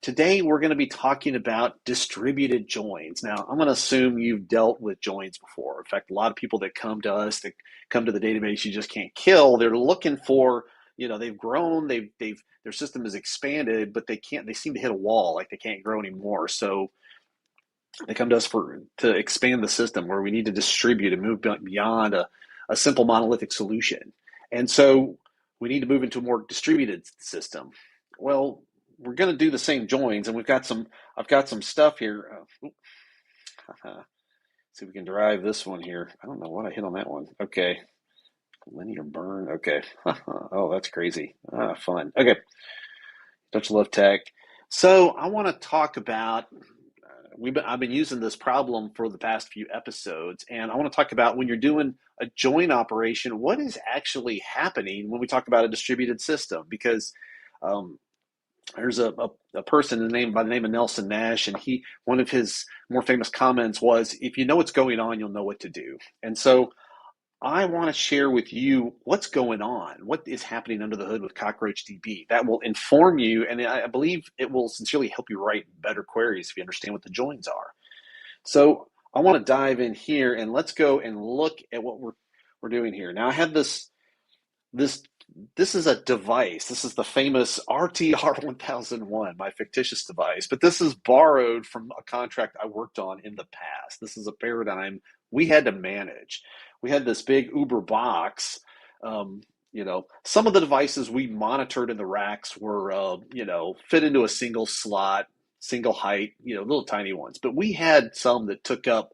Today we're going to be talking about distributed joins. Now, I'm going to assume you've dealt with joins before. In fact, a lot of people that come to us, that come to the database you just can't kill, they're looking for, they've grown, their system has expanded, but they seem to hit a wall, like they can't grow anymore. So they come to us to expand the system where we need to distribute and move beyond a simple monolithic solution. And so we need to move into a more distributed system. Well, we're going to do the same joins, and I've got some stuff here. See if we can derive this one here. I don't know what I hit on that one. Okay. Linear burn. Okay. Oh, that's crazy. Fun. Okay. Don't you love tech? So I want to talk about, I've been using this problem for the past few episodes, and I want to talk about when you're doing a join operation, what is actually happening when we talk about a distributed system? Because there's a person by the name of Nelson Nash, and one of his more famous comments was, if you know what's going on, you'll know what to do. And so I want to share with you what's going on, what is happening under the hood with Cockroach DB. That will inform you, and I believe it will sincerely help you write better queries if you understand what the joins are. So I want to dive in here, and let's go and look at what we're doing here. Now I have this is a device. This is the famous RTR1001, my fictitious device, but this is borrowed from a contract I worked on in the past. This is a paradigm we had to manage. We had this big Uber box. Some of the devices we monitored in the racks were, fit into a single slot, single height, little tiny ones. But we had some that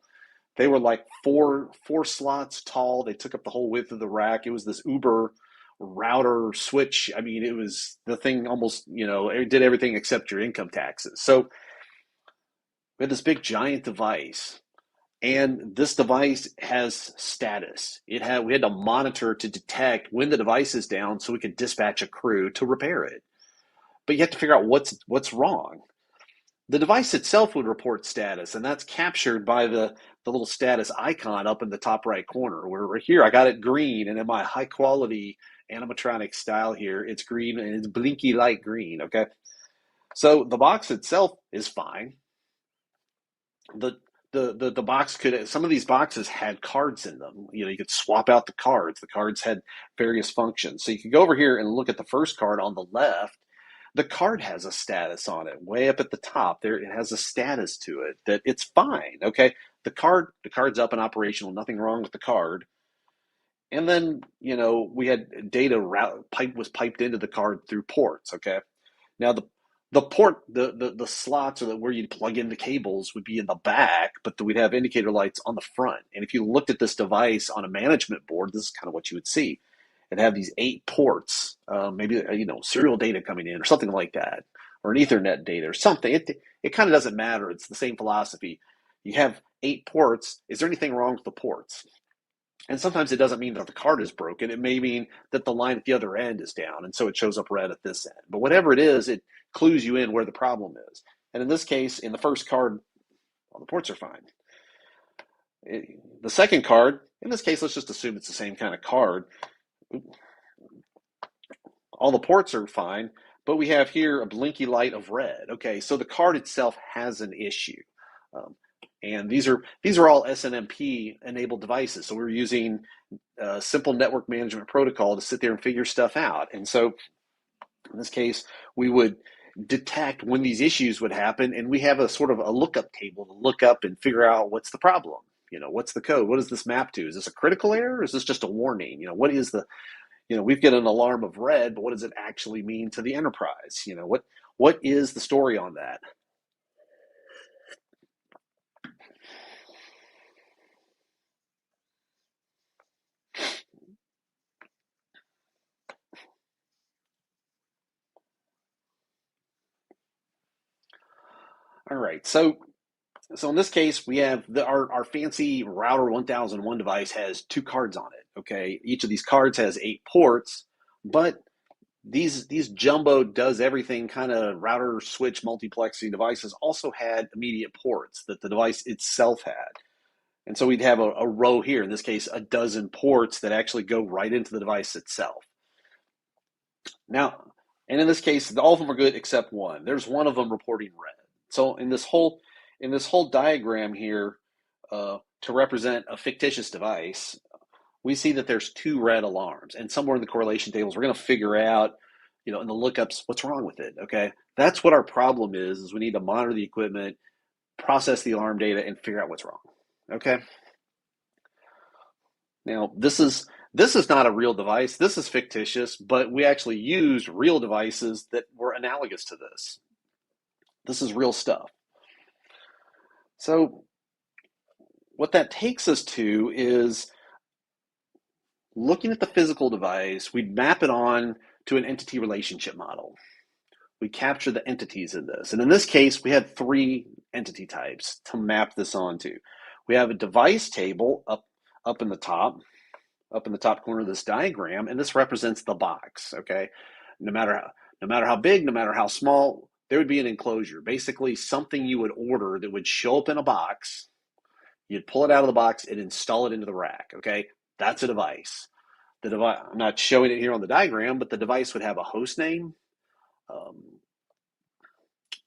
they were like four slots tall. They took up the whole width of the rack. It was this Uber router switch. I mean, it was the thing almost, it did everything except your income taxes. So we had this big giant device, and this device has status. We had to monitor to detect when the device is down so we could dispatch a crew to repair it. But you have to figure out what's wrong. The device itself would report status, and that's captured by the little status icon up in the top right corner, where right here I got it green, and in my high quality animatronic style here, it's green, and it's blinky light green, okay? So the box itself is fine. The box some of these boxes had cards in them. You could swap out the cards. The cards had various functions. So you could go over here and look at the first card on the left. The card has a status on it, way up at the top. There, it has a status to it that it's fine. Okay, the card's up and operational. Nothing wrong with the card. And then we had data was piped into the card through ports. Okay, now the slots or where you'd plug in the cables would be in the back, but we'd have indicator lights on the front. And if you looked at this device on a management board, this is kind of what you would see. It'd have these 8 ports, maybe serial data coming in or something like that, or an Ethernet data or something. It kind of doesn't matter. It's the same philosophy. You have 8 ports. Is there anything wrong with the ports? And sometimes it doesn't mean that the card is broken. It may mean that the line at the other end is down, and so it shows up red at this end. But whatever it is, it clues you in where the problem is. And in this case, in the first card, all the ports are fine. The second card, in this case, let's just assume it's the same kind of card. All the ports are fine, but we have here a blinky light of red. Okay, so the card itself has an issue. And these are all SNMP enabled devices. So we're using a simple network management protocol to sit there and figure stuff out. And so in this case, we would detect when these issues would happen, and we have a sort of a lookup table to look up and figure out what's the problem. What's the code? What does this map to? Is this a critical error? Or is this just a warning? What is we've got an alarm of red, but what does it actually mean to the enterprise? What is the story on that? All right, so in this case, we have our fancy router 1001 device has 2 cards on it. Okay, each of these cards has 8 ports, but these jumbo does everything kind of router switch multiplexing devices also had immediate ports that the device itself had. And so we'd have a row here, in this case, a dozen ports that actually go right into the device itself. Now, And in this case, all of them are good except one. There's one of them reporting red. So in this whole diagram here, to represent a fictitious device, we see that there's two red alarms, and somewhere in the correlation tables, we're going to figure out, in the lookups, what's wrong with it. Okay, that's what our problem is we need to monitor the equipment, process the alarm data, and figure out what's wrong. Okay. Now this is not a real device. This is fictitious, but we actually used real devices that were analogous to this. This is real stuff. So what that takes us to is looking at the physical device, we'd map it on to an entity relationship model. We capture the entities in this. And in this case, we had three entity types to map this onto. We have a device table up in the top, up in the top corner of this diagram, and this represents the box. Okay, no matter how big, no matter how small, there would be an enclosure, basically something you would order that would show up in a box. You'd pull it out of the box and install it into the rack. Okay, that's a device. The device, I'm not showing it here on the diagram, but the device would have a host name. Um,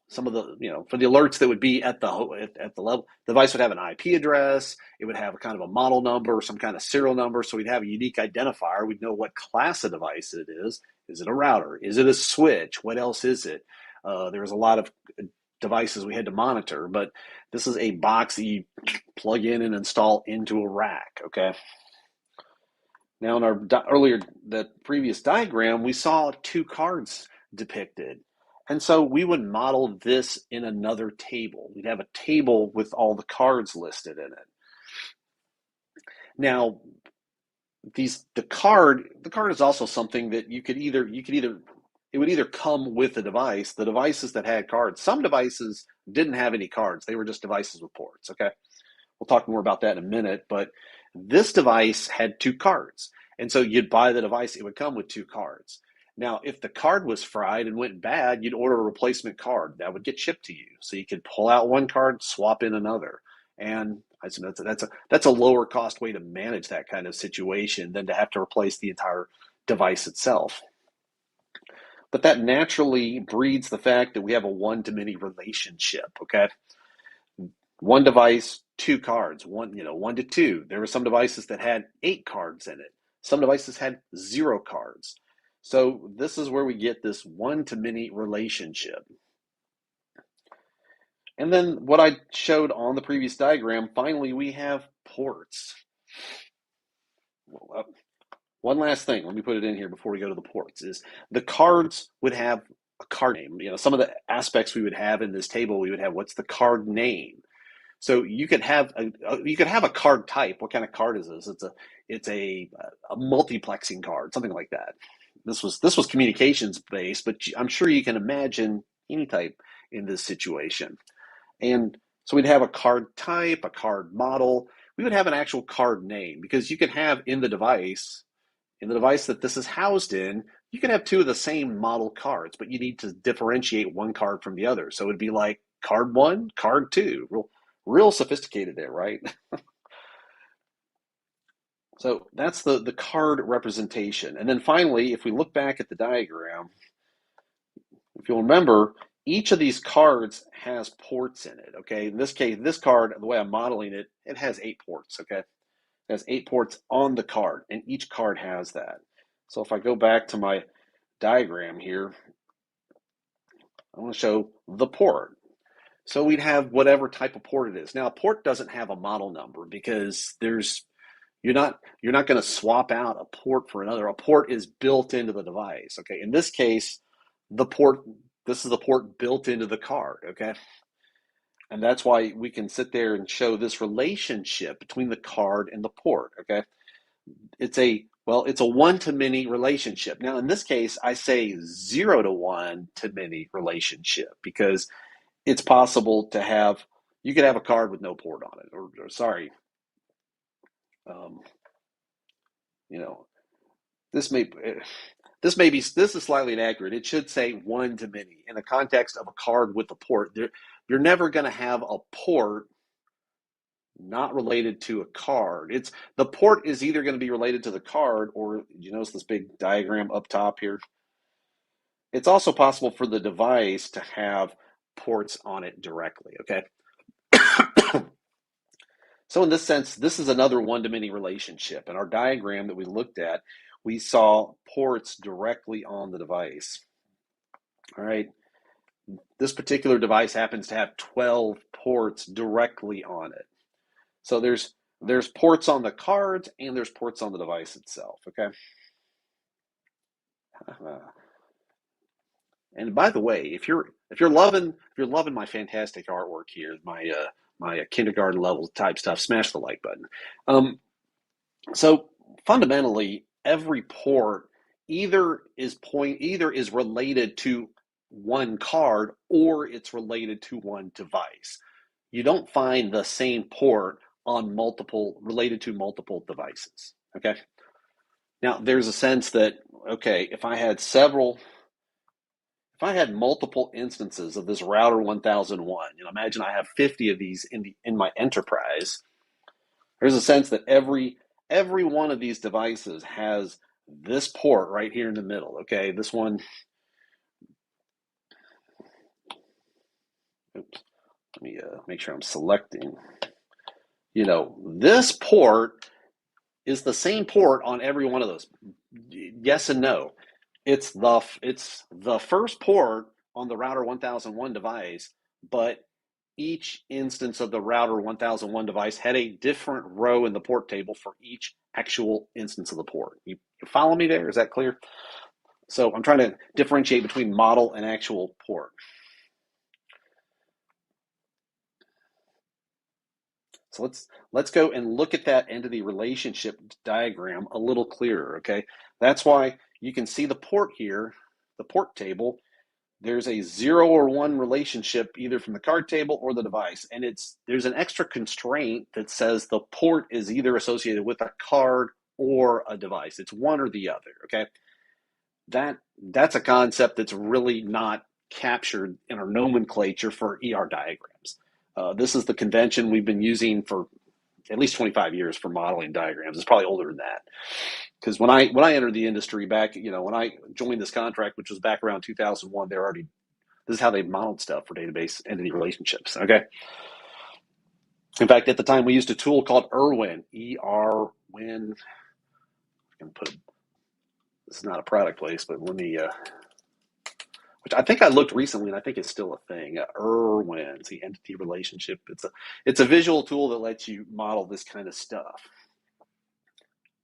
some of the, for the alerts that would be at the level, the device would have an IP address. It would have a kind of a model number or some kind of serial number. So we'd have a unique identifier. We'd know what class of device it is. Is it a router? Is it a switch? What else is it? There was a lot of devices we had to monitor, but this is a box that you plug in and install into a rack. Okay. Now in our the previous diagram, we saw two cards depicted. And so we would model this in another table. We'd have a table with all the cards listed in it. Now, the card is also something that it would either come with the device. The devices that had cards, some devices didn't have any cards. They were just devices with ports. Okay. We'll talk more about that in a minute, but this device had two cards. And so you'd buy the device, it would come with two cards. Now, if the card was fried and went bad, you'd order a replacement card that would get shipped to you. So you could pull out one card, swap in another. And that's a lower cost way to manage that kind of situation than to have to replace the entire device itself. But that naturally breeds the fact that we have a one-to-many relationship, okay? One device, two cards, one to two. There were some devices that had 8 cards in it. Some devices had 0 cards. So this is where we get this one-to-many relationship. And then what I showed on the previous diagram, finally we have ports. One last thing, let me put it in here before we go to the ports, is the cards would have a card name. Some of the aspects we would have in this table, we would have what's the card name. So you could have a card type. What kind of card is this? It's a multiplexing card, something like that. This was communications based, but I'm sure you can imagine any type in this situation. And so we'd have a card type, a card model. We would have an actual card name because you could have in the device that this is housed in, you can have two of the same model cards, but you need to differentiate one card from the other. So it'd be like card one, card two. Real sophisticated there, right? So that's the card representation. And then finally, if we look back at the diagram, if you'll remember, each of these cards has ports in it, okay? In this case, this card, the way I'm modeling it, it has 8 ports, okay? It has 8 ports on the card, and each card has that. So if I go back to my diagram here, I want to show the port. So we'd have whatever type of port it is. Now, a port doesn't have a model number because you're not going to swap out a port for another. A port is built into the device. Okay. In this case, this is the port built into the card. Okay. And that's why we can sit there and show this relationship between the card and the port. Okay. It's a one-to-many relationship. Now, in this case, I say 0 to 1 to many relationship because it's possible you could have a card with no port on it, or sorry, um, you know, this is slightly inaccurate. It should say one to many in the context of a card with a port. You're never going to have a port not related to a card. The port is either going to be related to the card, or you notice this big diagram up top here. It's also possible for the device to have ports on it directly, okay? So in this sense, this is another one-to-many relationship. In our diagram that we looked at, we saw ports directly on the device. All right. This particular device happens to have 12 ports directly on it. So there's ports on the cards and there's ports on the device itself, okay? And by the way, if you're loving my fantastic artwork here, my kindergarten level type stuff, smash the like button. So fundamentally, every port either is related to one card or it's related to one device. You don't find the same port on related to multiple devices. Okay. Now there's a sense that, okay, if I had multiple instances of this router 1001, imagine I have 50 of these in my enterprise. There's a sense that every one of these devices has this port right here in the middle. Okay, this one. Oops. Let me make sure I'm selecting. This port is the same port on every one of those. Yes and no. It's the first port on the router 1001 device, but each instance of the router 1001 device had a different row in the port table for each actual instance of the port. You follow me there? Is that clear? So I'm trying to differentiate between model and actual port. So let's go and look at that entity relationship diagram a little clearer, okay? That's why you can see the port here, the port table. There's a 0 or 1 relationship either from the card table or the device, and there's an extra constraint that says the port is either associated with a card or a device. It's one or the other, okay? That's a concept that's really not captured in our nomenclature for ER diagrams. This is the convention we've been using for at least 25 years for modeling diagrams. It's probably older than that. Because when I entered the industry back, when I joined this contract, which was back around 2001, this is how they modeled stuff for database entity relationships. Okay. In fact, at the time, we used a tool called Erwin, E-R-Win. I'm going to this is not a product place, but let me, which I think I looked recently, and I think it's still a thing. Erwin, it's the entity relationship. It's a visual tool that lets you model this kind of stuff.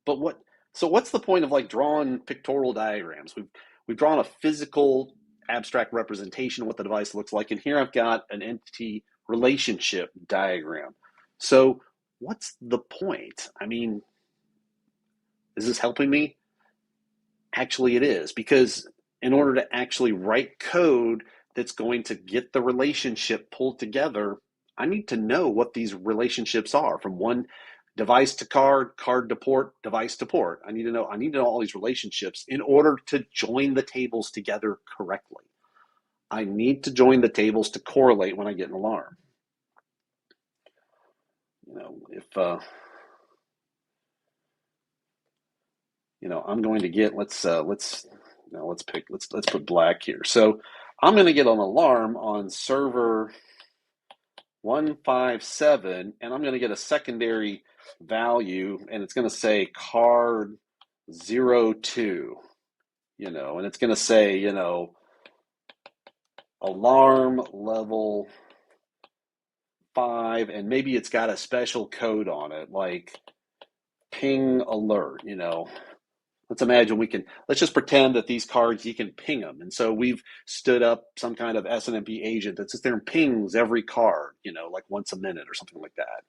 But what's the point of like drawing pictorial diagrams? We've drawn a physical abstract representation of what the device looks like, and here I've got an entity relationship diagram. So what's the point? I mean, is this helping me? Actually, it is, because in order to actually write code that's going to get the relationship pulled together, I need to know what these relationships are from one device to card, card to port, device to port. I need to know all these relationships in order to join the tables together correctly. I need to join the tables to correlate when I get an alarm. If I'm going to get let's put black here. So I'm going to get an alarm on server 157, and I'm going to get a secondary value, and it's going to say card 02, and it's going to say, alarm level 5, and maybe it's got a special code on it, like ping alert, let's just pretend that these cards, you can ping them. And so we've stood up some kind of SNMP agent that sits there and pings every card, like once a minute or something like that.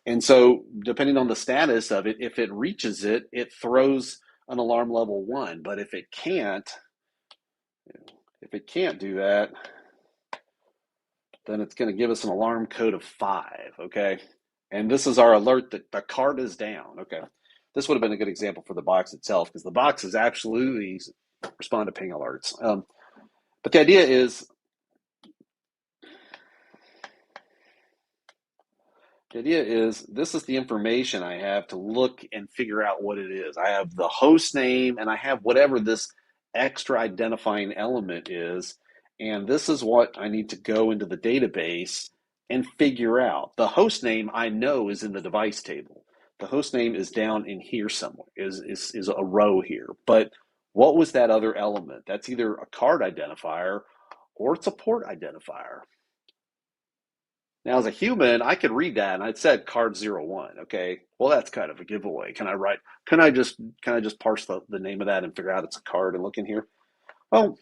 And so depending on the status of it, if it reaches it, it throws an alarm level 1. But if it can't do that, then it's going to give us an alarm code of 5, okay? And this is our alert that the card is down, okay? This would have been a good example for the box itself, because the box is absolutely respond to ping alerts. But the idea is, this is the information I have to look and figure out what it is. I have the host name, and I have whatever this extra identifying element is, and this is what I need to go into the database and figure out. The host name I know is in the device table. The host name is down in here somewhere, is a row here. But what was that other element? That's either a card identifier or it's a port identifier. Now, as a human, I could read that and I'd said card 01. Okay, well, that's kind of a giveaway. Can I just parse the name of that and figure out it's a card and look in here? Well,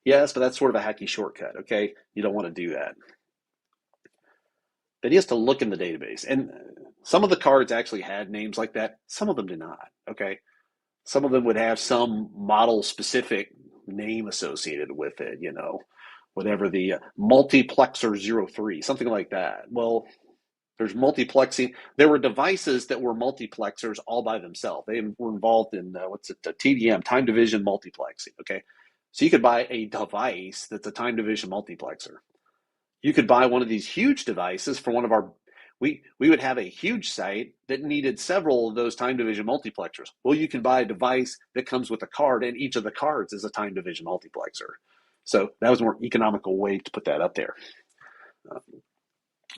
yes, but that's sort of a hacky shortcut. Okay, you don't want to do that. Then he has to look in the database, and some of the cards actually had names like that. Some of them did not. Okay, some of them would have some model specific name associated with it. Whatever the multiplexer 03, something like that. Well, there's multiplexing. There were devices that were multiplexers all by themselves. They were involved in TDM, time division multiplexing. Okay, so you could buy a device that's a time division multiplexer. You could buy one of these huge devices for one of our. We would have a huge site that needed several of those time division multiplexers. Well, you can buy a device that comes with a card, and each of the cards is a time division multiplexer. So that was a more economical way to put that up there.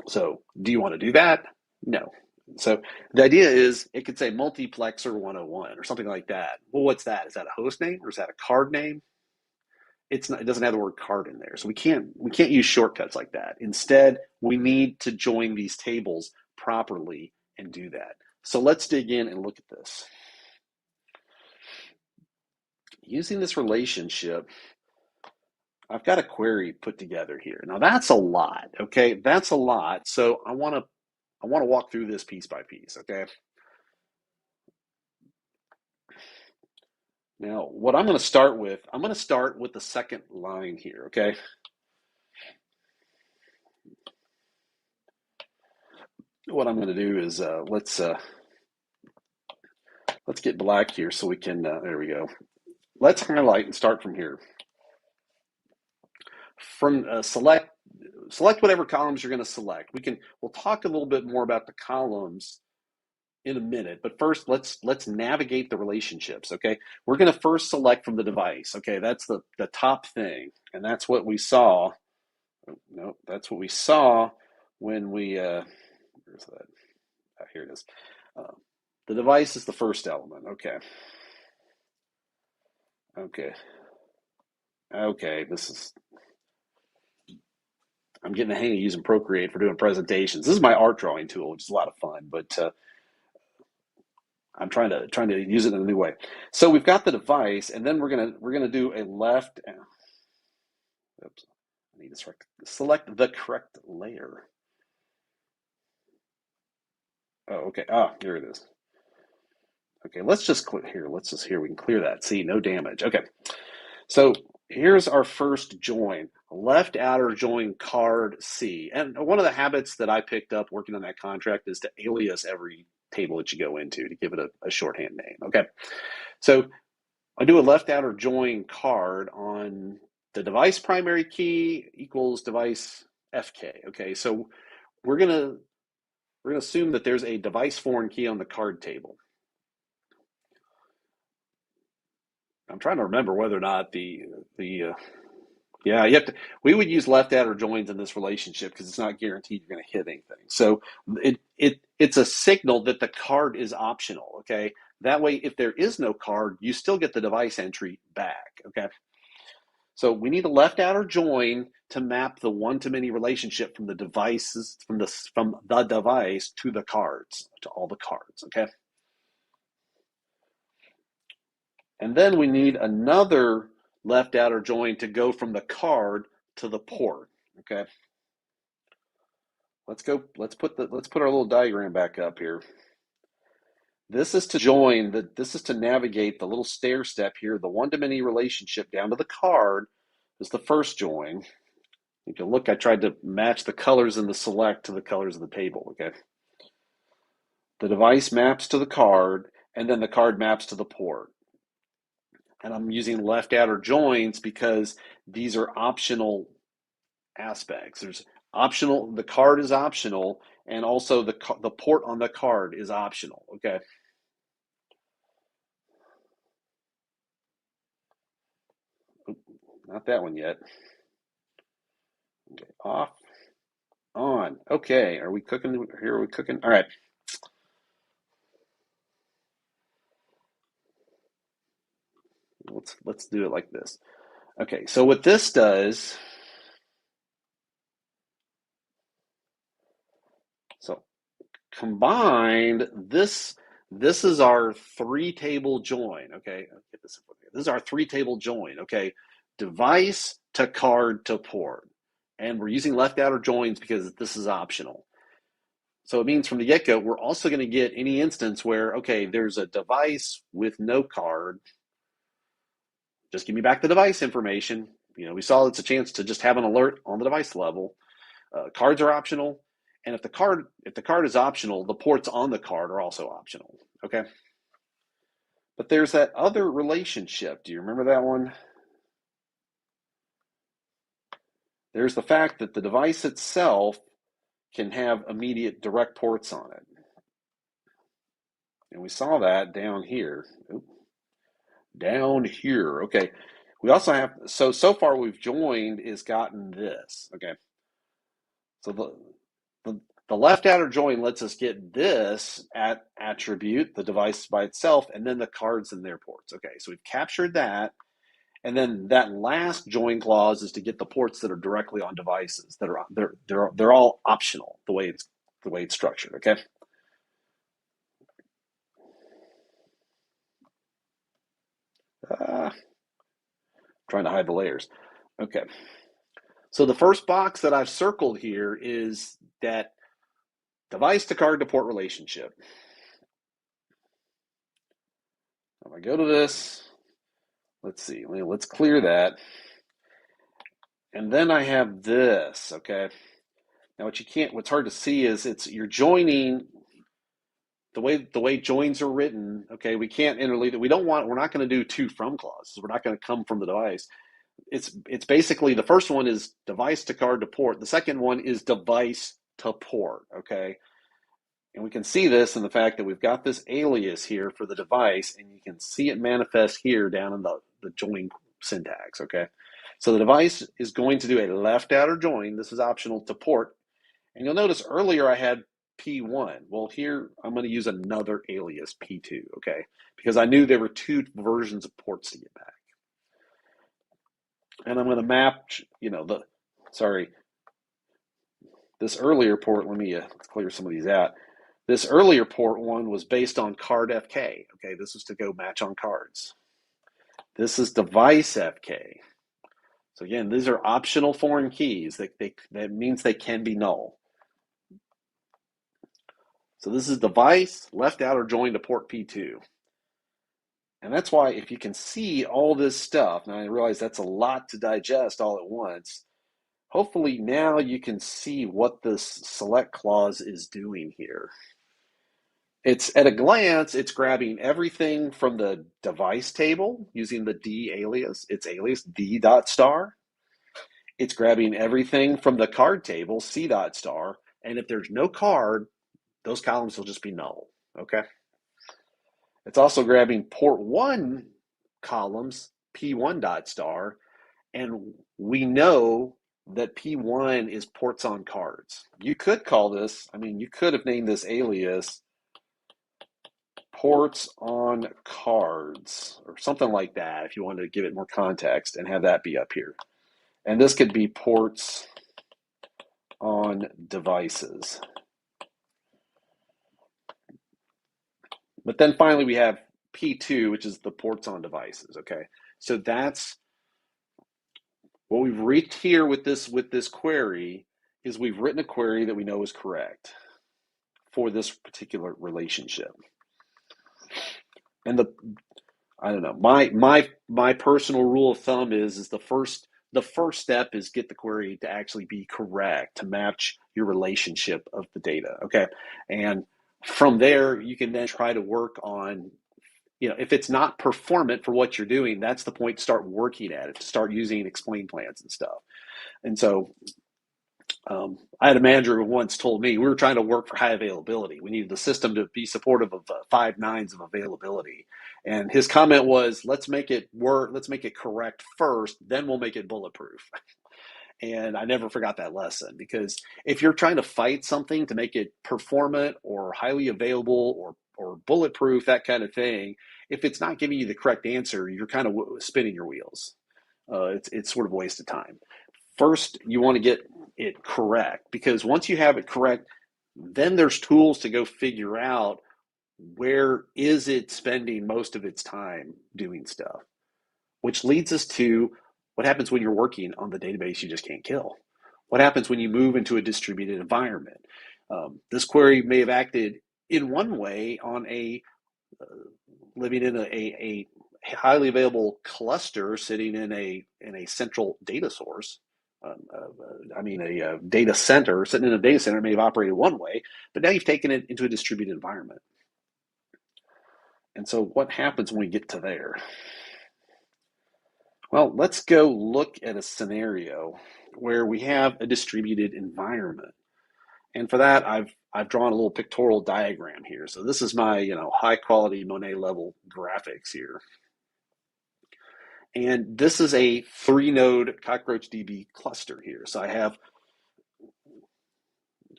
So do you want to do that? No. So the idea is it could say multiplexer 101 or something like that. Well, what's that? Is that a host name or is that a card name? It's not, it doesn't have the word card in there. So we can't use shortcuts like that. Instead, we need to join these tables properly and do that. So let's dig in and look at this. Using this relationship, I've got a query put together here. Now that's a lot, okay? That's a lot. So I want to walk through this piece by piece, okay? Now, what I'm going to start with the second line here, okay? What I'm going to do is let's get black here so we can. There we go. Let's highlight and start from here. From select whatever columns you're going to select. We'll talk a little bit more about the columns in a minute, but first let's navigate the relationships. Okay, we're going to first select from the device. Okay, that's the top thing, and that's what we saw. No, that's what we saw when we. Where's that? Oh, here it is. The device is the first element. Okay. Okay. Okay. I'm getting the hang of using Procreate for doing presentations. This is my art drawing tool, which is a lot of fun, but I'm trying to use it in a new way. So we've got the device, and then we're gonna do a left. Oops, I need to select the correct layer. Oh, okay. Ah, here it is. Okay, let's just clear here. We can clear that. See, no damage. Okay. So here's our first join, left outer join card C. And one of the habits that I picked up working on that contract is to alias every table that you go into to give it a shorthand name. Okay. So I do a left outer join card on the device primary key equals device FK. Okay. So we're gonna assume that there's a device foreign key on the card table. I'm trying to remember whether or not yeah, you have to. We would use left outer joins in this relationship because it's not guaranteed you're going to hit anything. So it's a signal that the card is optional. Okay, that way if there is no card, you still get the device entry back. Okay, so we need a left outer join to map the one-to-many relationship from the devices from the device to the cards to all the cards. Okay. And then we need another left outer join to go from the card to the port. Okay. Let's put our little diagram back up here. This is to this is to navigate the little stair step here. The one-to-many relationship down to the card is the first join. You can look, I tried to match the colors in the select to the colors of the table. Okay. The device maps to the card, and then the card maps to the port. And I'm using left outer joins because these are optional aspects. There's optional, the card is optional, and also the port on the card is optional. Okay. not that one yet. Okay, off, on. Okay, are we cooking here? Are we cooking? All right. Let's do it like this. Okay, so what this does, so combined, this is our three table join. Okay, I'll get this. This is our three table join. Okay, device to card to port, and we're using left outer joins because this is optional. So it means from the get go, we're also going to get any instance where, okay, there's a device with no card. Just give me back the device information. You know, we saw it's a chance to just have an alert on the device level. Cards are optional, and if the card is optional, the ports on the card are also optional. Okay, but there's that other relationship. Do you remember that one? There's the fact that the device itself can have immediate direct ports on it, and we saw that down here. Oop, down here. Okay, we also have so far we've joined is gotten this. Okay, so the the left outer join lets us get this attribute, the device by itself, and then the cards and their ports. Okay, so we've captured that. And then that last join clause is to get the ports that are directly on devices that are they're all optional the way it's structured. Okay. Trying to hide the layers. Okay. So the first box that I've circled here is that device to card to port relationship. If I go to this, let's see, let's clear that. And then I have this, okay? Now what's hard to see is you're joining the way joins are written, okay, we can't interleave it. We're not going to do two from clauses. We're not going to come from the device. It's basically the first one is device to card to port. The second one is device to port, okay? And we can see this in the fact that we've got this alias here for the device, and you can see it manifest here down in the join syntax, okay? So the device is going to do a left outer join. This is optional to port. And you'll notice earlier I had P1. Well, here I'm going to use another alias, P2, okay? Because I knew there were two versions of ports to get back. And I'm going to map, this earlier port, let me clear some of these out. This earlier port one was based on card FK. Okay, this was to go match on cards. This is device FK. So again, these are optional foreign keys. That means they can be null. So this is device left outer join to port P2. And that's why if you can see all this stuff, and I realize that's a lot to digest all at once, hopefully now you can see what this select clause is doing here. It's at a glance, it's grabbing everything from the device table using the D alias, its alias D dot star. It's grabbing everything from the card table, C dot star, and if there's no card, those columns will just be null, okay? It's also grabbing port one columns, P1 dot star, and we know that P1 is ports on cards. You could call this, you could have named this alias ports on cards or something like that if you wanted to give it more context and have that be up here. And this could be ports on devices. But then finally we have P2, which is the ports on devices, okay? So that's what we've reached here with this query is we've written a query that we know is correct for this particular relationship. And I don't know, my personal rule of thumb is the first step is get the query to actually be correct, to match your relationship of the data, okay? And from there, you can then try to work on, if it's not performant for what you're doing, that's the point to start working at it, to start using explain plans and stuff. And so I had a manager who once told me we were trying to work for high availability. We needed the system to be supportive of 5 nines of availability. And his comment was, let's make it work, let's make it correct first, then we'll make it bulletproof. And I never forgot that lesson, because if you're trying to fight something to make it performant or highly available or bulletproof, that kind of thing, if it's not giving you the correct answer, you're kind of spinning your wheels. It's sort of a waste of time. First, you want to get it correct, because once you have it correct, then there's tools to go figure out where is it spending most of its time doing stuff, which leads us to what happens when you're working on the database you just can't kill. What happens when you move into a distributed environment? This query may have acted in one way on uh, living in a highly available cluster sitting in a central data source. A data center sitting in a data center may have operated one way, but now you've taken it into a distributed environment. And so what happens when we get to there? Well, let's go look at a scenario where we have a distributed environment. And for that, I've drawn a little pictorial diagram here. So this is my, high quality Monet level graphics here. And this is a 3-node Cockroach DB cluster here. So I have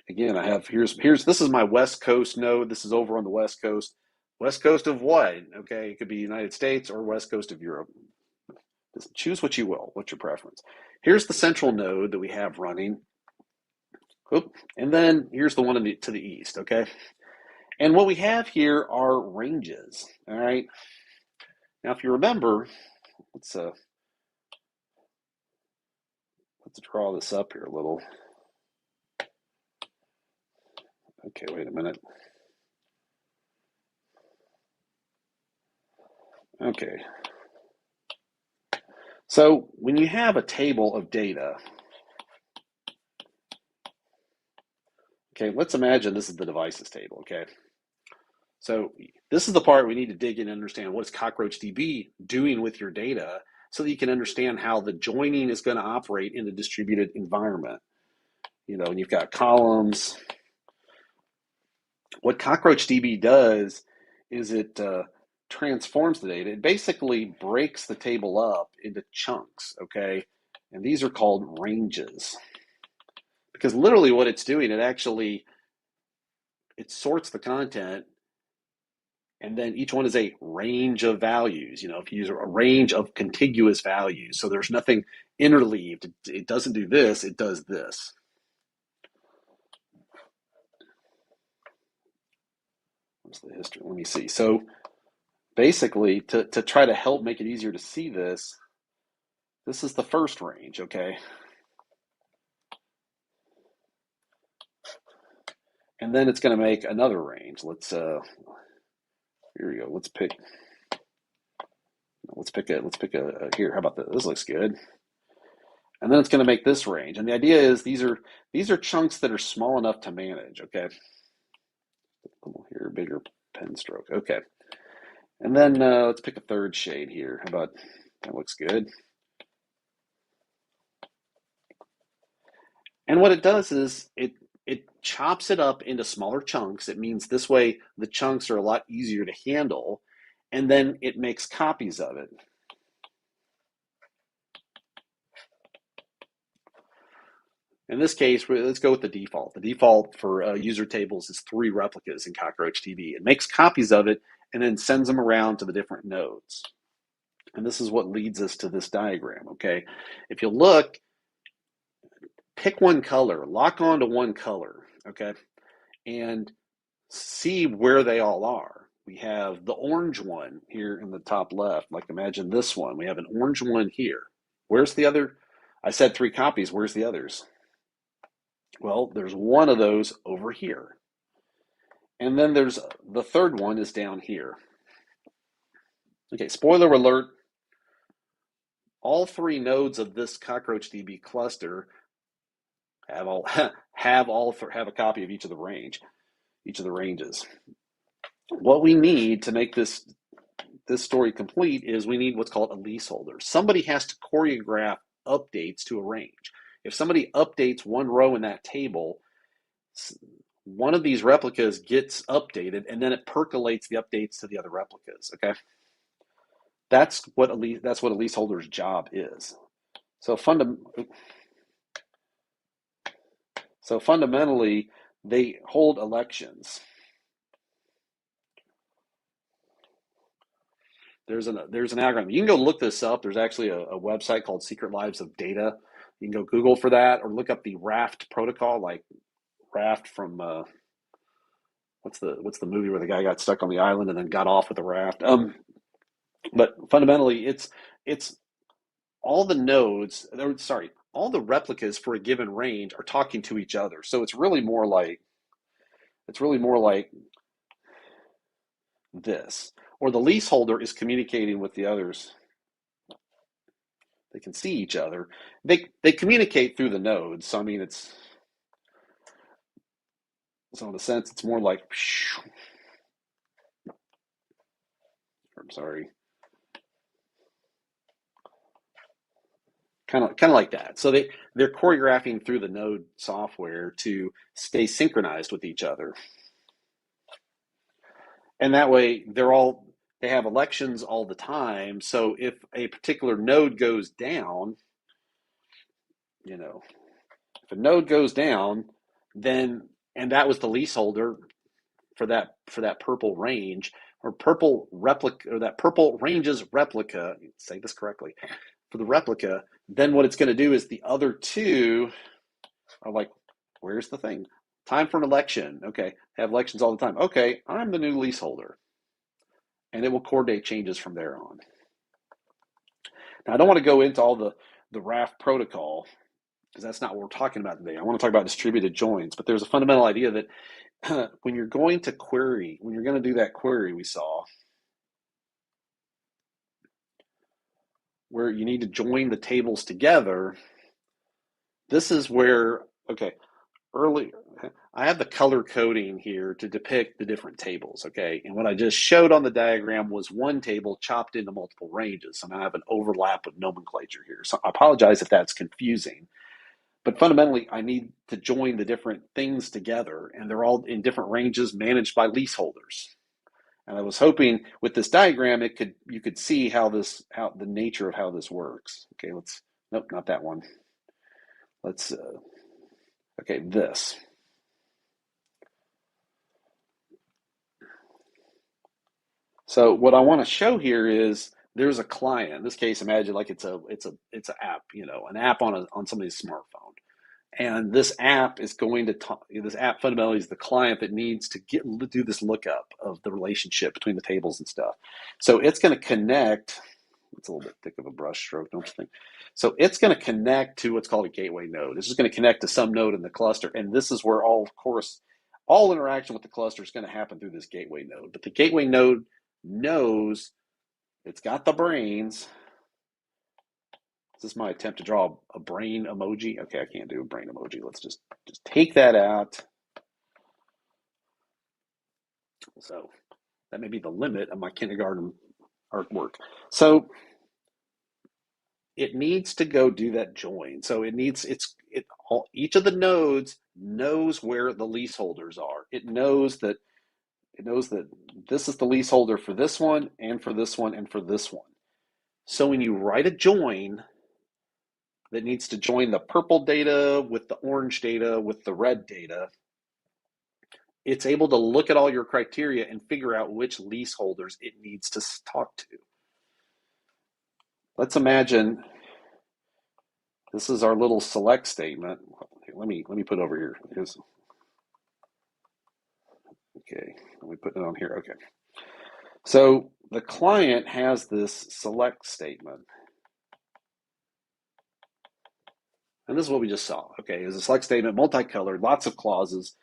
this is my West Coast node. This is over on the West Coast. West Coast of what? Okay, it could be United States or West Coast of Europe. Just choose what you will. What's your preference? Here's the central node that we have running. And then here's the one to the east, okay? And what we have here are ranges, all right? Now, if you remember, let's draw this up here a little. Okay, wait a minute. Okay. So when you have a table of data, okay, let's imagine this is the devices table, okay? So this is the part we need to dig in and understand what is Cockroach DB doing with your data so that you can understand how the joining is going to operate in a distributed environment. And you've got columns. What Cockroach DB does is it transforms the data. It basically breaks the table up into chunks, okay? And these are called ranges. Because literally what it's doing, it sorts the content, and then each one is a range of values. If you use a range of contiguous values, so there's nothing interleaved. It doesn't do this, it does this. What's the history? Let me see. So basically, to try to help make it easier to see this is the first range, okay? And then it's going to make another range. Here we go. Let's pick a here. How about this? This looks good. And then it's going to make this range. And the idea is these are chunks that are small enough to manage, okay? Here, bigger pen stroke. Okay. And then let's pick a third shade here. How about that? Looks good. And what it does is it chops it up into smaller chunks. It means this way the chunks are a lot easier to handle, and then it makes copies of it. In this case, let's go with the default. The default for user tables is 3 replicas in Cockroach DB. It makes copies of it and then sends them around to the different nodes. And this is what leads us to this diagram, okay? If you look, pick one color, lock on to one color, okay? And see where they all are. We have the orange one here in the top left. Like imagine this one. We have an orange one here. Where's the other? I said 3 copies. Where's the others? Well, there's one of those over here. And then there's the third one is down here. Okay, spoiler alert. All 3 nodes of this Cockroach DB cluster have a copy of each of the ranges. What we need to make this story complete is we need what's called a leaseholder. Somebody has to choreograph updates to a range. If somebody updates one row in that table, one of these replicas gets updated, and then it percolates the updates to the other replicas, okay? that's what a leaseholder's job is. So fundamentally, they hold elections. There's an algorithm. You can go look this up. There's actually a website called Secret Lives of Data. You can go Google for that, or look up the Raft protocol, like Raft from what's the movie where the guy got stuck on the island and then got off with the raft. But fundamentally, it's all the nodes. Or, sorry, all the replicas for a given range are talking to each other. So it's really more like this, or the leaseholder is communicating with the others. They can see each other. They communicate through the nodes. So I mean, so in a sense, it's more like. I'm sorry. Kind of like that. So they're choreographing through the node software to stay synchronized with each other, and that way they have elections all the time. So if a particular node goes down, you know, if a node goes down, then and that was the leaseholder for that purple range or purple replica or that purple range's replica. Say this correctly for the replica. Then what it's going to do is the other two are like, where's the thing? Time for an election. Okay, have elections all the time. Okay, I'm the new leaseholder, and it will coordinate changes from there on. Now, I don't want to go into all the RAF protocol because that's not what we're talking about today. I want to talk about distributed joins, but there's a fundamental idea that when you're going to do that query we saw, where you need to join the tables together, this is where, okay, early, I have the color coding here to depict the different tables, okay? And what I just showed on the diagram was one table chopped into multiple ranges. So now I have an overlap of nomenclature here. So I apologize if that's confusing. But fundamentally, I need to join the different things together, and they're all in different ranges managed by leaseholders. And I was hoping with this diagram, you could see how the nature of how this works. Okay, nope, not that one. Okay, this. So what I want to show here is there's a client. In this case, imagine like it's an app, an app on somebody's smartphone. And this app is going to talk, this app fundamentally is the client that needs to do this lookup of the relationship between the tables and stuff. So it's going to connect. It's a little bit thick of a brush stroke, don't you think? So it's going to connect to what's called a gateway node. This is going to connect to some node in the cluster, and this is where all interaction with the cluster is going to happen through this gateway node. But the gateway node knows it's got the brains. This is my attempt to draw a brain emoji. Okay, I can't do a brain emoji. Let's just take that out. So that may be the limit of my kindergarten artwork. So it needs to go do that join. So each of the nodes knows where the leaseholders are. It knows that this is the leaseholder for this one and for this one and for this one. So when you write a join that needs to join the purple data with the orange data with the red data, it's able to look at all your criteria and figure out which leaseholders it needs to talk to. Let's imagine this is our little select statement. Let me put it over here. Okay, let me put it on here. Okay. So the client has this select statement. And this is what we just saw. Okay, it's a select statement, multicolored, lots of clauses.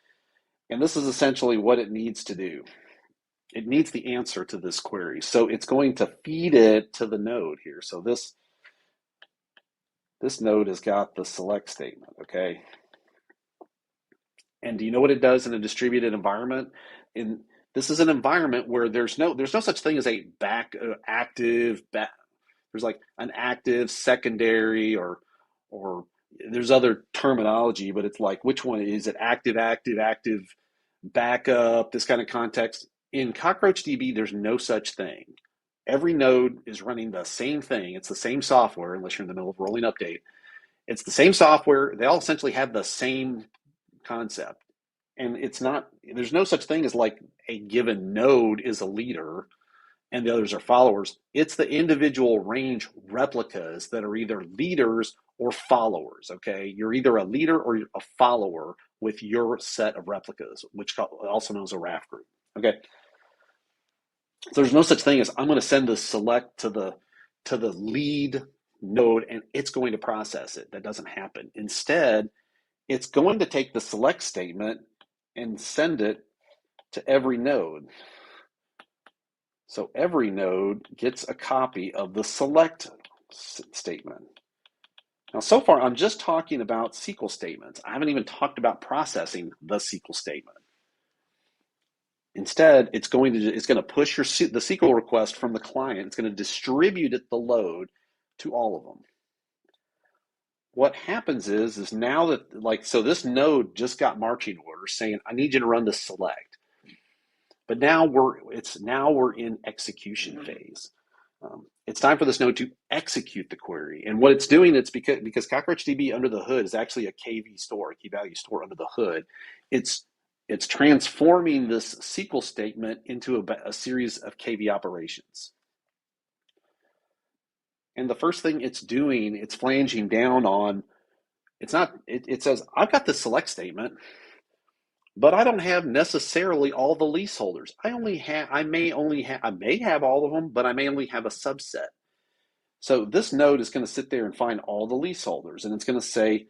And this is essentially what it needs to do. It needs the answer to this query. So it's going to feed it to the node here. So this node has got the select statement, okay? And do you know what it does in a distributed environment? This is an environment where there's no such thing as a there's like an active, secondary, or there's other terminology, but it's like, which one is it? Active, backup, this kind of context. In Cockroach DB, there's no such thing. Every node is running the same thing. It's the same software, unless you're in the middle of a rolling update. It's the same software. They all essentially have the same concept. And it's not, there's no such thing as like a given node is a leader and the others are followers. It's the individual range replicas that are either leaders or followers, okay? You're either a leader or a follower with your set of replicas, which also known as a RAF group, okay? So there's no such thing as I'm going to send the select to the lead node and it's going to process it. That doesn't happen. Instead, it's going to take the select statement and send it to every node. So every node gets a copy of the select statement. Now, so far, I'm just talking about SQL statements. I haven't even talked about processing the SQL statement. Instead, it's going to push the SQL request from the client. It's going to distribute it the load to all of them. What happens is now that so this node just got marching orders saying, I need you to run this select. But now we're in execution phase. It's time for this node to execute the query. And what it's doing, it's because Cockroach DB under the hood is actually a KV store, a key value store under the hood. It's transforming this SQL statement into a series of KV operations. And the first thing it's doing, it's flanging down on, it says, I've got the select statement, but I don't have necessarily all the leaseholders. I may have all of them, but I may only have a subset. So this node is going to sit there and find all the leaseholders, and it's going to say,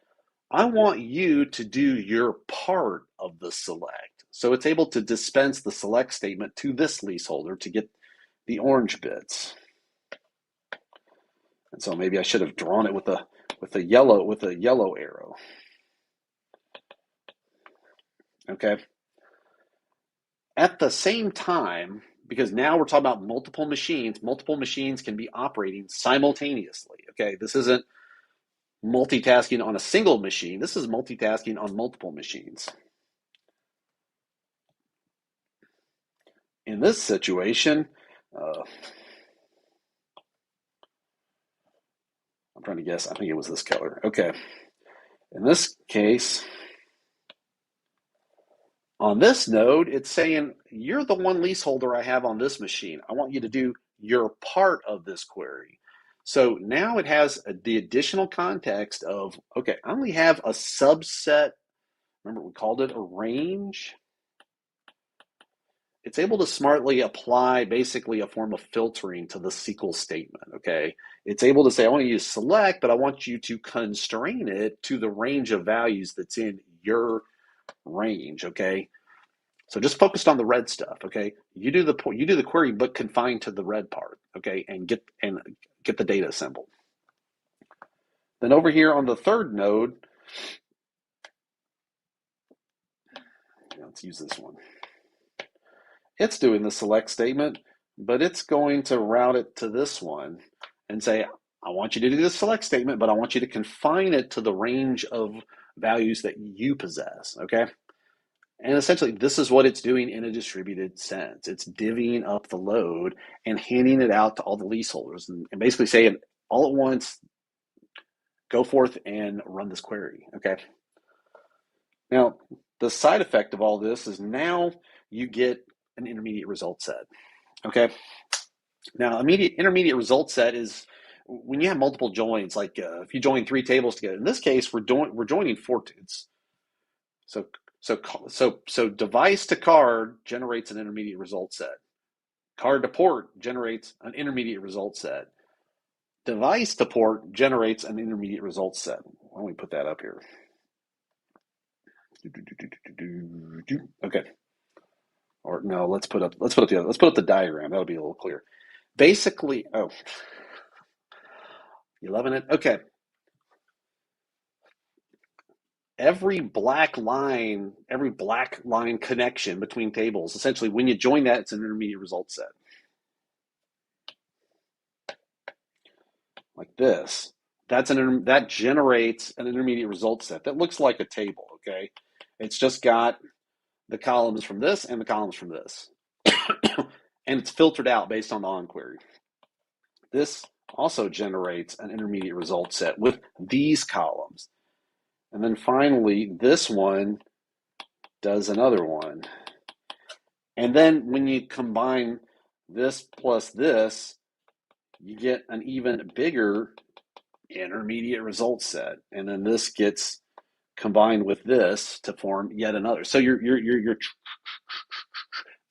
I want you to do your part of the select. So it's able to dispense the select statement to this leaseholder to get the orange bits. And so maybe I should have drawn it with a yellow arrow. Okay. At the same time, because now we're talking about multiple machines can be operating simultaneously. Okay, this isn't multitasking on a single machine. This is multitasking on multiple machines. In this situation, I'm trying to guess. I think it was this color. Okay. In this case, on this node, it's saying, you're the one leaseholder I have on this machine. I want you to do your part of this query. So now it has the additional context of, okay, I only have a subset. Remember, we called it a range. It's able to smartly apply basically a form of filtering to the SQL statement, okay? It's able to say, I want to use select, but I want you to constrain it to the range of values that's in your range, okay? So just focused on the red stuff, okay? You do the query, but confined to the red part, okay? And get the data assembled. Then over here on the third node, let's use this one. It's doing the select statement, but it's going to route it to this one and say, I want you to do the select statement, but I want you to confine it to the range of values that you possess, okay? And essentially, this is what it's doing in a distributed sense. It's divvying up the load and handing it out to all the leaseholders and basically saying, all at once, go forth and run this query, okay? Now, the side effect of all this is now you get an intermediate result set, okay? Now, intermediate result set is when you have multiple joins, like if you join 3 tables together. In this case, we're joining 4. So device to card generates an intermediate result set. Card to port generates an intermediate result set. Device to port generates an intermediate result set. Why don't we put that up here? Okay. Or no, let's put up the diagram. That'll be a little clearer. Basically, you loving it? Okay. Every black line connection between tables, essentially when you join that, it's an intermediate result set. Like this. That generates an intermediate result set that looks like a table, okay? It's just got the columns from this and the columns from this. And it's filtered out based on the on query. this also generates an intermediate result set with these columns. And then finally, this one does another one. And then when you combine this plus this, you get an even bigger intermediate result set. And then this gets combined with this to form yet another. So you're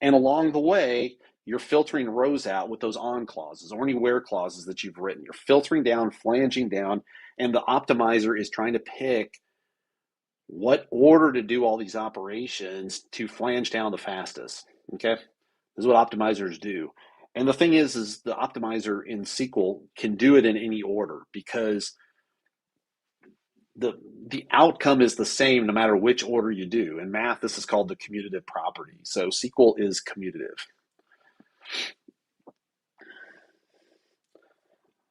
and along the way, you're filtering rows out with those on clauses or any where clauses that you've written. You're filtering down, flanging down, and the optimizer is trying to pick what order to do all these operations to flange down the fastest. Okay, this is what optimizers do. And the thing is the optimizer in SQL can do it in any order because the outcome is the same no matter which order you do. In math, this is called the commutative property. So SQL is commutative.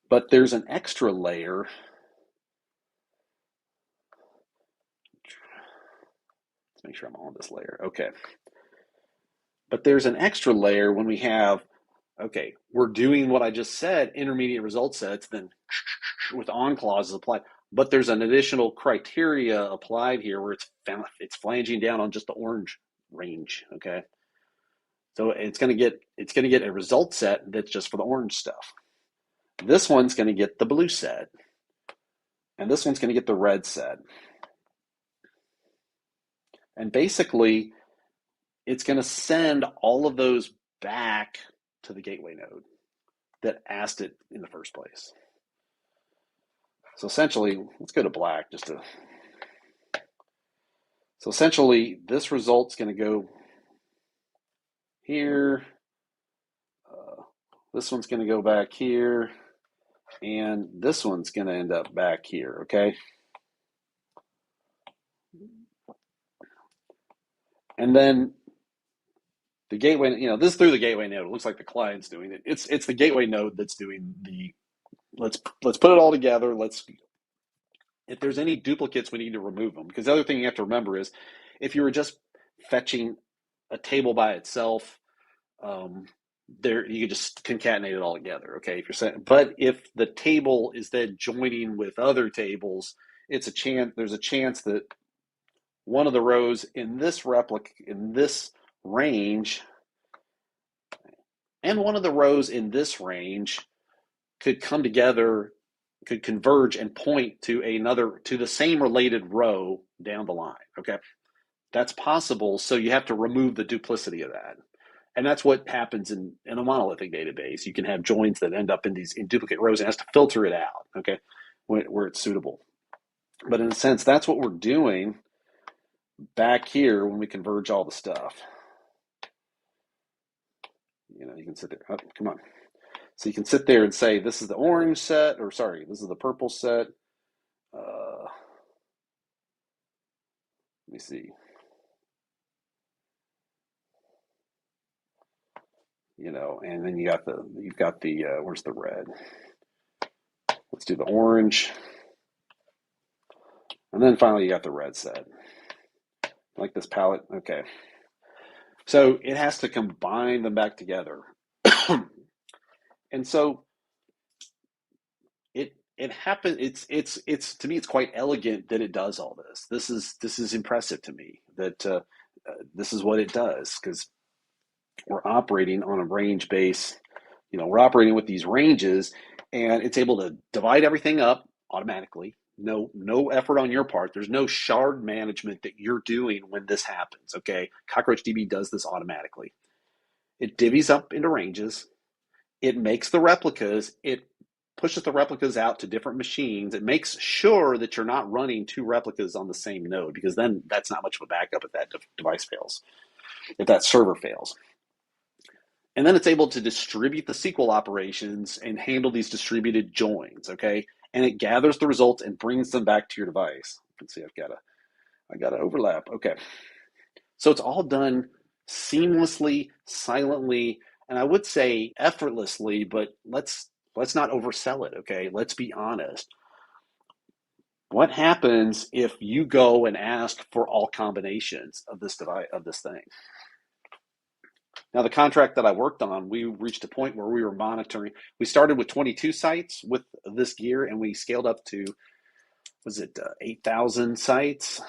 But there's an extra layer. Let's make sure I'm on this layer. Okay. But there's an extra layer when we have, okay, we're doing what I just said, intermediate result sets, then with on clauses applied. But there's an additional criteria applied here where it's flanging down on just the orange range. Okay. So it's going to get a result set that's just for the orange stuff. This one's going to get the blue set. And this one's going to get the red set. And basically, it's going to send all of those back to the gateway node that asked it in the first place. So essentially, let's go to black so essentially, this result's going to go here. This one's going to go back here. And this one's going to end up back here, okay? And then the gateway, this is through the gateway node. It looks like the client's doing it. It's the gateway node that's doing the, let's put it all together. If there's any duplicates, we need to remove them. Because the other thing you have to remember is if you were just fetching a table by itself, you could just concatenate it all together. Okay, if you're saying, but if the table is then joining with other tables, there's a chance that one of the rows in this range and one of the rows in this range could come together, could converge and point to the same related row down the line. Okay, that's possible. So you have to remove the duplicity of that. And that's what happens in a monolithic database. You can have joins that end up in duplicate rows and it has to filter it out, okay, where it's suitable. But in a sense, that's what we're doing back here when we converge all the stuff. You can sit there. Oh, come on. So you can sit there and say, this is the orange set, this is the purple set. Let me see. And then you've got the where's the red? Let's do the orange. And then finally you got the red set. Like this palette. Okay. So it has to combine them back together. And so it happens. It's to me, it's quite elegant that it does all this. This is impressive to me that this is what it does, because we're operating on a range base. We're operating with these ranges, and it's able to divide everything up automatically. No effort on your part. There's no shard management that you're doing when this happens. Okay, Cockroach DB does this automatically. It divvies up into ranges. It makes the replicas. It pushes the replicas out to different machines. It makes sure that you're not running two replicas on the same node, because then that's not much of a backup if that device fails, if that server fails. And then it's able to distribute the SQL operations and handle these distributed joins, okay? And it gathers the results and brings them back to your device. You can see I got an overlap. Okay. So it's all done seamlessly, silently, and I would say effortlessly, but let's not oversell it, okay? Let's be honest. What happens if you go and ask for all combinations of this device, of this thing? Now, the contract that I worked on, we reached a point where we were monitoring. We started with 22 sites with this gear, and we scaled up to, was it 8,000 sites?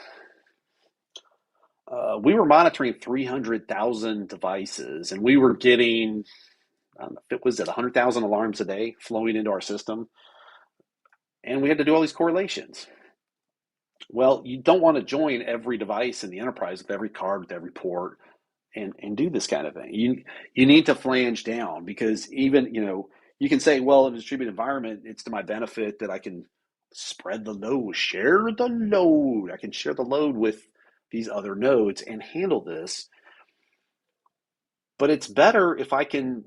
We were monitoring 300,000 devices, and we were getting, I don't know, if it was at 100,000 alarms a day flowing into our system, and we had to do all these correlations. Well, you don't want to join every device in the enterprise with every card, with every port, and do this kind of thing. You need to flange down because even, you can say, well, in a distributed environment, it's to my benefit that I can spread the load, share the load. I can share the load with these other nodes and handle this. But it's better if I can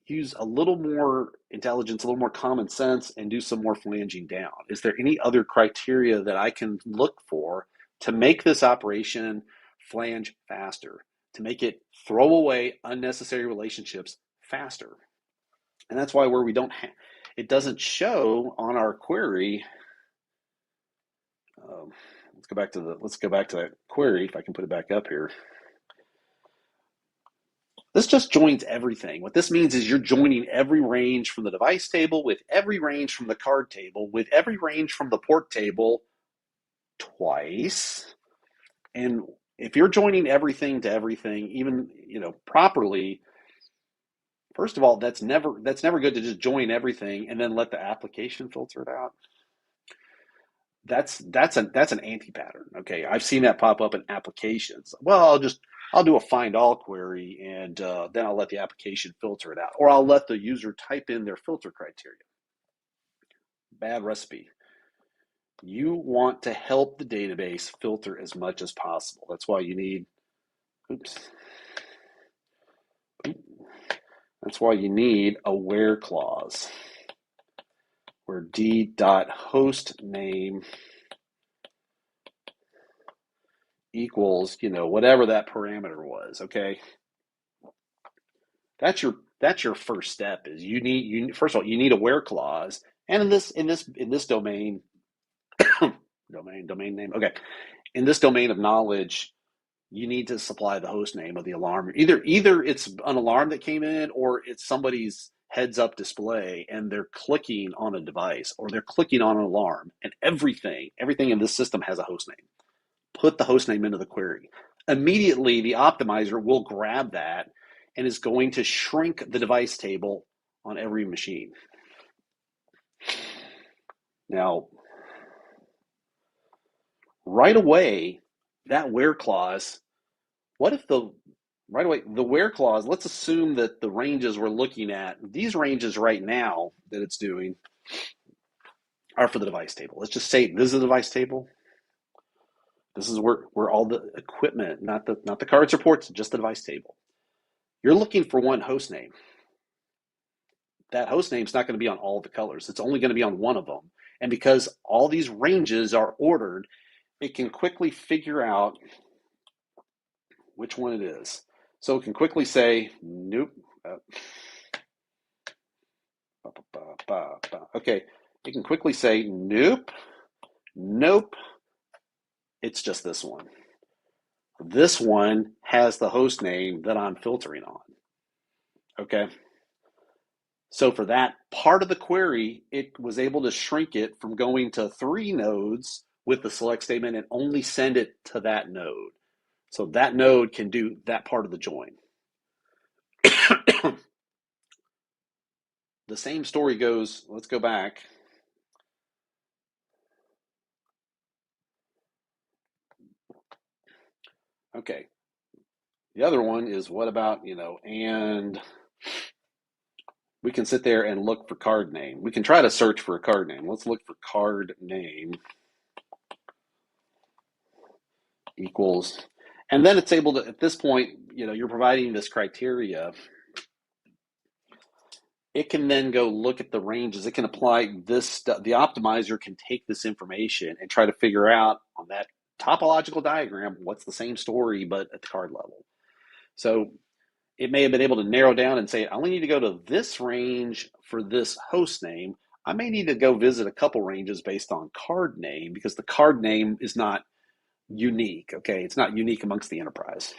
use a little more intelligence, a little more common sense, and do some more flanging down. Is there any other criteria that I can look for to make this operation flange faster, to make it throw away unnecessary relationships faster? And that's why where we don't have, it doesn't show on our query. Let's go back to that query if I can put it back up here. This just joins everything. What this means is you're joining every range from the device table with every range from the card table with every range from the port table twice. And if you're joining everything to everything, even properly, first of all, that's never good to just join everything and then let the application filter it out. That's an anti-pattern. Okay, I've seen that pop up in applications. Well, I'll do a find all query and then I'll let the application filter it out, or I'll let the user type in their filter criteria. Bad recipe. You want to help the database filter as much as possible. That's why you need. That's why you need a where clause, where d.hostname equals, whatever that parameter was. Okay, that's your first step. Is first of all you need a where clause, and in this domain, domain name. Okay, in this domain of knowledge, you need to supply the host name of the alarm. Either it's an alarm that came in, or it's somebody's heads up display and they're clicking on a device, or they're clicking on an alarm, and everything in this system has a host name. Put the host name into the query. Immediately, the optimizer will grab that and is going to shrink the device table on every machine. Now, right away, that where clause, what if the where clause, let's assume that the ranges we're looking at, these ranges right now that it's doing are for the device table. Let's just say this is the device table. This is where all the equipment, not the cards or ports, just the device table. You're looking for one host name. That host name is not going to be on all the colors. It's only going to be on one of them. And because all these ranges are ordered, it can quickly figure out which one it is. So it can quickly say, nope. Okay, it can quickly say, nope, it's just this one. This one has the host name that I'm filtering on. Okay. So for that part of the query, it was able to shrink it from going to 3 nodes with the select statement and only send it to that node. So that node can do that part of the join. The same story goes, let's go back. Okay. The other one is what about, and we can sit there and look for card name. We can try to search for a card name. Let's look for card name equals, and then it's able to, at this point, you're providing this criteria. It can then go look at the ranges. It can apply this, the optimizer can take this information and try to figure out on that topological diagram what's the same story but at the card level. So it may have been able to narrow down and say, I only need to go to this range for this host name. I may need to go visit a couple ranges based on card name because the card name is not unique. Okay, it's not unique amongst the enterprise.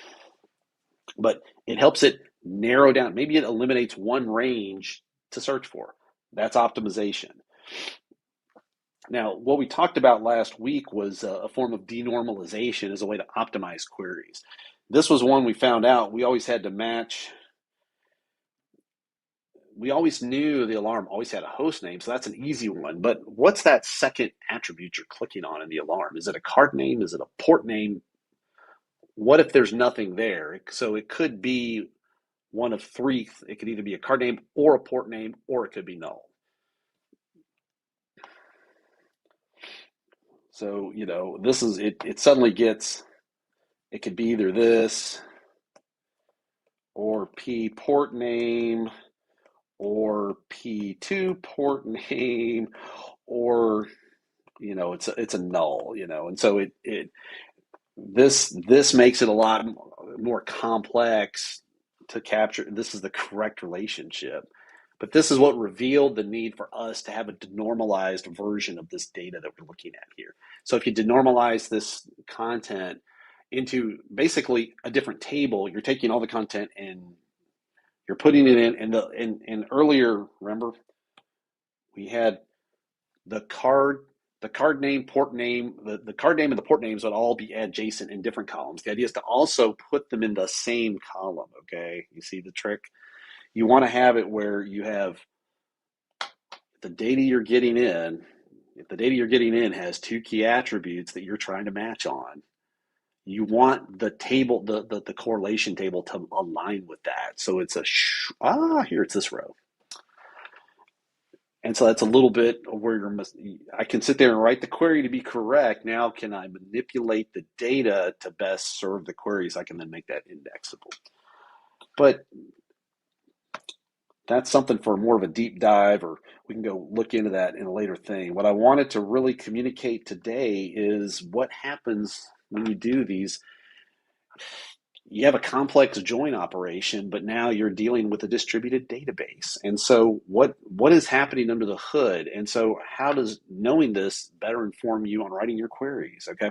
but it helps it narrow down. Maybe it eliminates one range to search for. That's optimization. Now, what we talked about last week was a form of denormalization as a way to optimize queries. This was one we found out we always had to match. We always knew the alarm always had a host name, so that's an easy one. But what's that second attribute you're clicking on in the alarm? Is it a card name? Is it a port name? What if there's nothing there? So it could be one of three. It could either be a card name or a port name, or it could be null. So, this is it. It suddenly gets, it could be either this or P port name or P2 port name, or, it's a null, and so this makes it a lot more complex to capture. This is the correct relationship. But this is what revealed the need for us to have a denormalized version of this data that we're looking at here. So if you denormalize this content into basically a different table, you're taking all the content and you're putting it in. And earlier, remember, we had the card name, port name, the card name and the port names would all be adjacent in different columns. The idea is to also put them in the same column, okay? You see the trick? You want to have it where you have the data you're getting in. If the data you're getting in has two key attributes that you're trying to match on, you want the table, the correlation table to align with that. So it's here it's this row. And so that's a little bit of where I can sit there and write the query to be correct. Now, can I manipulate the data to best serve the queries? I can then make that indexable. But that's something for more of a deep dive, or we can go look into that in a later thing. What I wanted to really communicate today is what happens when you do these. You have a complex join operation, but now you're dealing with a distributed database. And so what is happening under the hood? And so how does knowing this better inform you on writing your queries? Okay.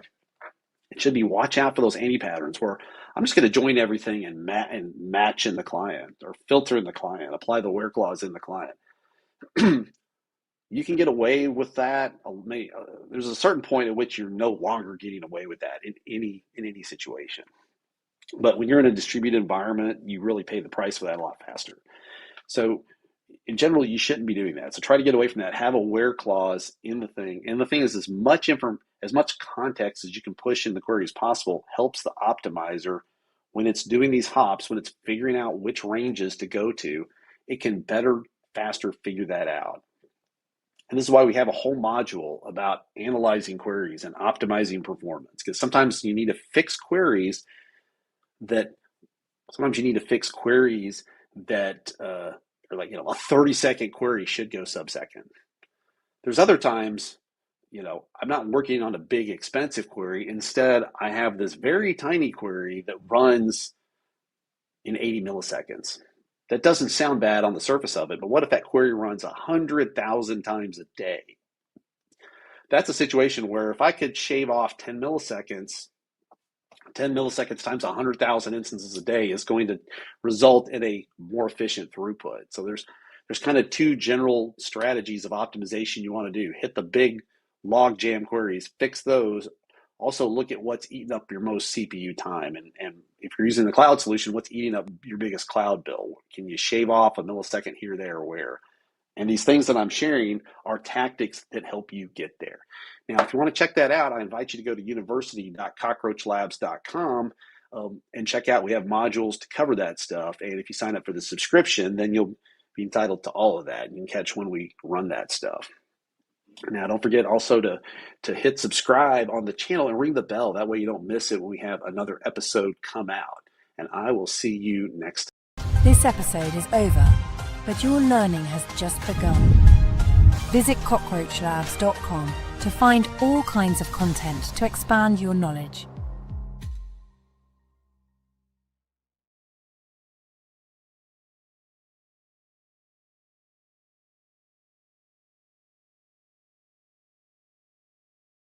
It should be watch out for those anti-patterns where I'm just going to join everything and match in the client, or filter in the client, apply the where clause in the client. You can get away with that. There's a certain point at which you're no longer getting away with that in any situation. But when you're in a distributed environment, you really pay the price for that a lot faster. So in general, you shouldn't be doing that. So try to get away from that. Have a where clause in the thing. And the thing is, as much context as you can push in the query as possible helps the optimizer when it's doing these hops, when it's figuring out which ranges to go to, it can better, faster figure that out. And this is why we have a whole module about analyzing queries and optimizing performance, because sometimes you need to fix queries that are like, a 30-second query should go sub-second. There's other times, I'm not working on a big expensive query. Instead, I have this very tiny query that runs in 80 milliseconds. That doesn't sound bad on the surface of it, but what if that query runs 100,000 times a day? That's a situation where if I could shave off 10 milliseconds times 100,000 instances a day is going to result in a more efficient throughput. So there's kind of two general strategies of optimization you want to do. Hit the big log jam queries, fix those. Also look at what's eating up your most CPU time. And if you're using the cloud solution, what's eating up your biggest cloud bill? Can you shave off a millisecond here, there, or where? And these things that I'm sharing are tactics that help you get there. Now, if you want to check that out, I invite you to go to university.cockroachlabs.com and check out. We have modules to cover that stuff. And if you sign up for the subscription, then you'll be entitled to all of that. You can catch when we run that stuff. Now, don't forget also to hit subscribe on the channel and ring the bell. That way you don't miss it when we have another episode come out. And I will see you next time. This episode is over, but your learning has just begun. Visit cockroachlabs.com to find all kinds of content to expand your knowledge.